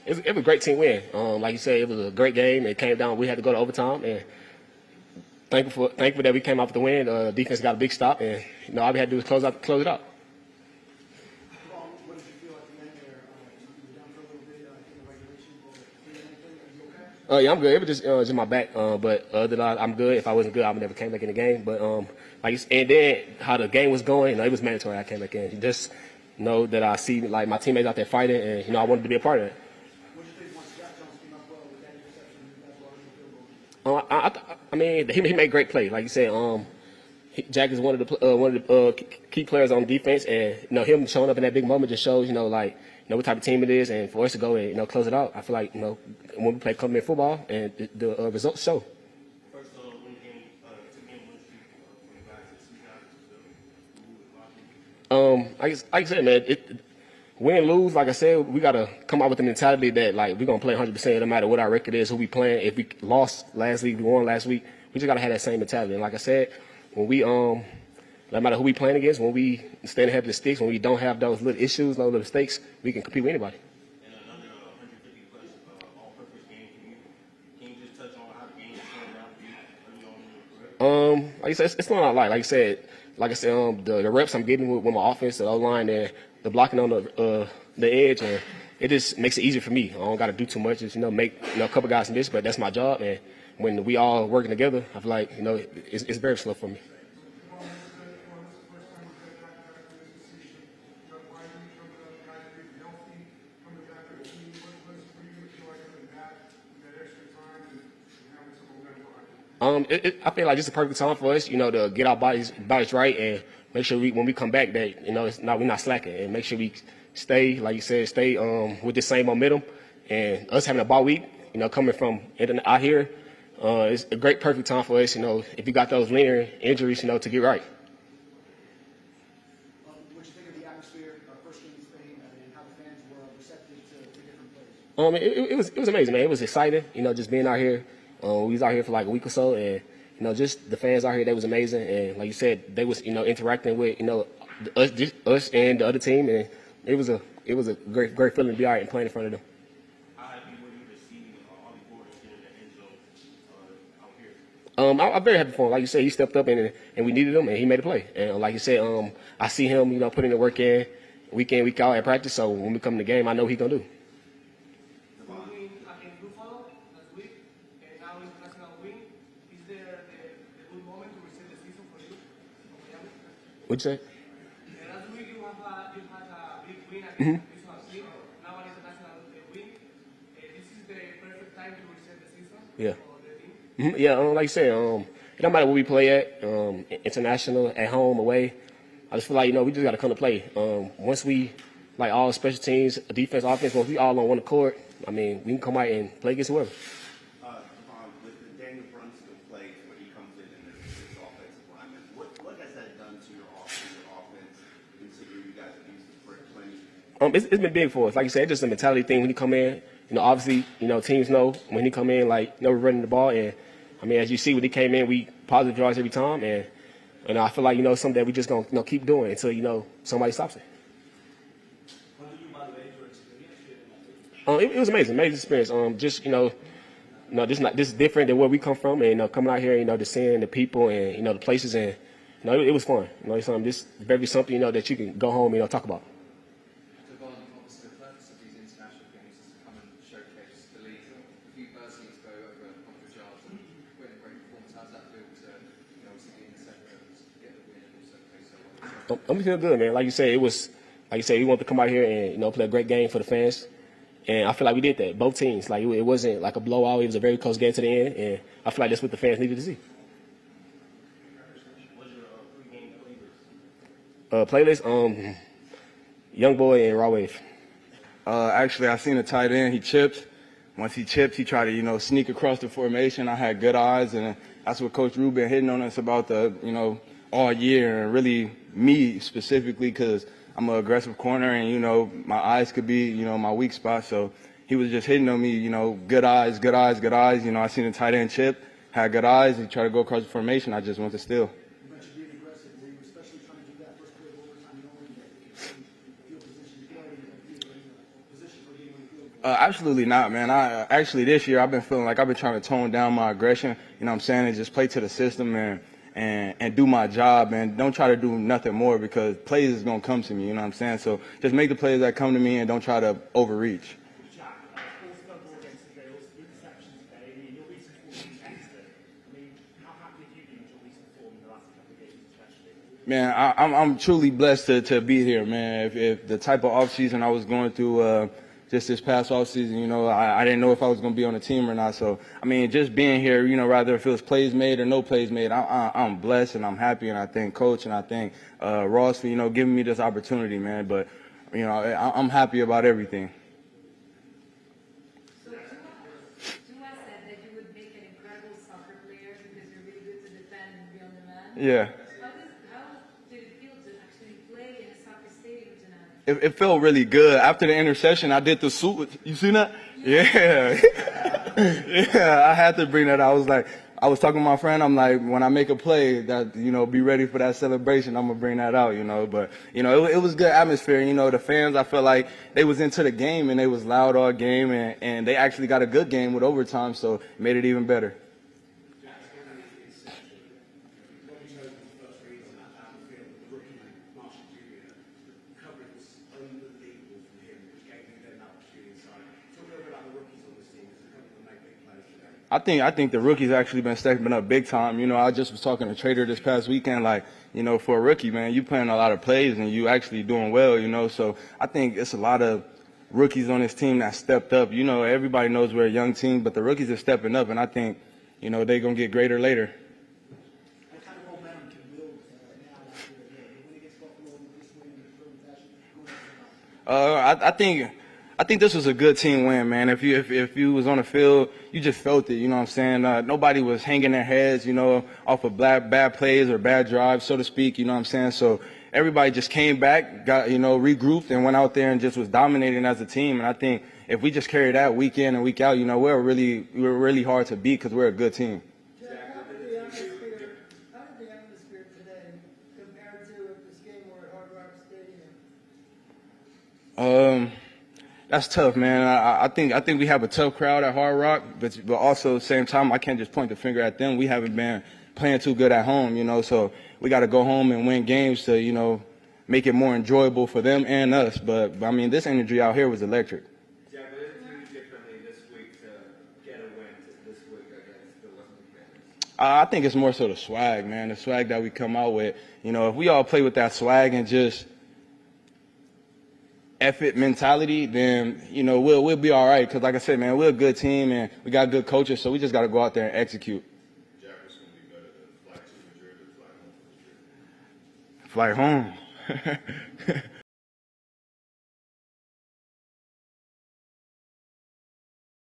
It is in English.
it was a great team win. Like you said, it was a great game. It came down. We had to go to overtime, and thankful that we came out with the win. Defense got a big stop, and all we had to do was close it out. What did you feel at the end there? You were down for a little bit in the regulation. Are you okay? Yeah, I'm good. It was just my back, but other than that, I'm good. If I wasn't good, I would never came back in the game. But and then how the game was going, it was mandatory. I came back in. Just know that I see like my teammates out there fighting, and I wanted to be a part of it. What did you think once Jack Jones came up well with that interception? You guys brought in the field goal? I mean, he made great plays. Like you said, Jack is one of the key players on defense, and him showing up in that big moment just shows what type of team it is, and for us to go and close it out. I feel like when we play complement football, and the results show. First, when game, to game one streak, when the guys at 2 guys, Like I said, man, win and lose. Like I said, we gotta come out with the mentality that like we're gonna play 100%, no matter what our record is, who we playing. If we lost last week, we won last week. We just gotta have that same mentality. And like I said, when we no matter who we playing against, when we stand ahead of the sticks, when we don't have those little issues, those little mistakes, we can compete with anybody. And another 150 plus all-purpose game. Can you just touch on how the game is going down for you early on in your career? Like I said, it's not a lot. Like I said, the reps I'm getting with my offense, the O-line, and the blocking on the edge, and it just makes it easier for me. I don't got to do too much. Just make a couple guys miss, but that's my job. And when we all working together, I feel like it's very slow for me. I feel like it's a perfect time for us, to get our bodies right and make sure when we come back that we're not slacking, and make sure we stay, like you said, with the same momentum. And us having a bye week, coming from out here, it's a great perfect time for us. If you got those lingering injuries, to get right. What you think of the atmosphere, first game in Spain, and how the fans were receptive to different players? It was amazing, man. It was exciting, just being out here. We was out here for like a week or so, and just the fans out here, they was amazing. And like you said, they was interacting with us and the other team, and it was a great feeling to be out here and playing in front of them. How happy were you to see all the boarders in the end zone out here? I'm very happy for him. Like you said, he stepped up and we needed him, and he made a play. And like you said, I see him putting the work in week out at practice. So when we come to the game, I know what he's gonna do. What'd you say? Last week you had a big win against the national team. Now an international win. This is the perfect time to reset the season for the team. Yeah, like you said, it don't matter where we play at, international, at home, away. I just feel like we just got to come to play. Once we like all special teams, defense, offense, once we all on one accord, I mean, we can come out and play against whoever. With the Daniel Brunson play when he comes in this offensive lineman, what has that done to your offense, considering you guys are used to playing? It's been big for us. Like you said, it's just a mentality thing when he come in. Obviously, teams know when he come in, like, we're running the ball. And, I mean, as you see, when he came in, we positive yards every time. And I feel like, something that we just going to keep doing until, somebody stops it. How do you evaluate your experience? It was amazing experience. This is different than where we come from. And, coming out here, to seeing the people and, the places. And, it was fun. It's something, this very something, that you can go home and, talk about. Obviously, the purpose of these international games is to come and showcase the league. If you personally go over 100 yards and win a great performance, how does that feel to obviously be in the centre and get the win and also play so well? I'm feel good, man. Like you said, we wanted to come out here and play a great game for the fans, and I feel like we did that. Both teams, like it wasn't like a blowout. It was a very close game to the end, and I feel like that's what the fans needed to see. What's your pregame Playlist, Young Boy and Raw Wave. Actually, I seen a tight end. He chipped. Once he chipped, he tried to, sneak across the formation. I had good eyes, and that's what Coach Rube been hitting on us about all year, and really me specifically, because I'm an aggressive corner, and my eyes could be, my weak spot. So he was just hitting on me, good eyes, good eyes, good eyes. I seen a tight end chip, had good eyes. He tried to go across the formation. I just went to steal. You mentioned being aggressive. Were you especially trying to do that first play of overtime, knowing that if you field position, you could already be in a position for getting on the field goal? Absolutely not, man. I actually this year I've been feeling like I've been trying to tone down my aggression. You know what I'm saying? And just play to the system and do my job and don't try to do nothing more because plays is gonna come to me. You know what I'm saying? So just make the plays that come to me and don't try to overreach. Man, I'm truly blessed to be here, man. If the type of offseason I was going through just this past offseason, you know, I didn't know if I was going to be on the team or not. So, I mean, just being here, you know, rather if it was plays made or no plays made, I'm blessed and I'm happy. And I thank Coach and I thank Ross for, you know, giving me this opportunity, man. But, you know, I'm happy about everything. So, Tua said that you would make an incredible soccer player because you're really good to defend and be on the man. Yeah. It felt really good. After the interception, I did the swoop. You seen that? Yeah. Yeah, I had to bring that out. I was talking to my friend. I'm like, when I make a play, that, you know, be ready for that celebration. I'm going to bring that out, you know. But, you know, it was good atmosphere. You know, the fans, I felt like they was into the game and they was loud all game. And they actually got a good game with overtime, so it made it even better. I think the rookies actually been stepping up big time. You know, I just was talking to Trader this past weekend, like, you know, for a rookie, man, you playing a lot of plays and you actually doing well, you know. So I think it's a lot of rookies on this team that stepped up. You know, everybody knows we're a young team, but the rookies are stepping up, and I think, you know, they're going to get greater later. What kind of momentum can build now after the win against Buffalo and this win in the fashion? I think this was a good team win, man. If you was on the field, you just felt it. You know what I'm saying? Nobody was hanging their heads, you know, off of bad plays or bad drives, so to speak. You know what I'm saying? So everybody just came back, got, you know, regrouped, and went out there and just was dominating as a team. And I think if we just carry that week in and week out, you know, we're really hard to beat because we're a good team. How did the atmosphere today compare to this game where at Hard Rock Stadium? That's tough, man. I think we have a tough crowd at Hard Rock, but also at the same time, I can't just point the finger at them. We haven't been playing too good at home, you know, so we got to go home and win games to, you know, make it more enjoyable for them and us. But I mean, this energy out here was electric. Yeah, but it do differently this week to get a win this week against the Western Commanders? I think it's more so the swag, man, the swag that we come out with. You know, if we all play with that swag and just effort mentality, then, you know, we'll be all right. Because like I said, man, we're a good team and we got good coaches, so we just got to go out there and execute. Jack's going to be better than fly to Madrid or fly home from Madrid. Fly home.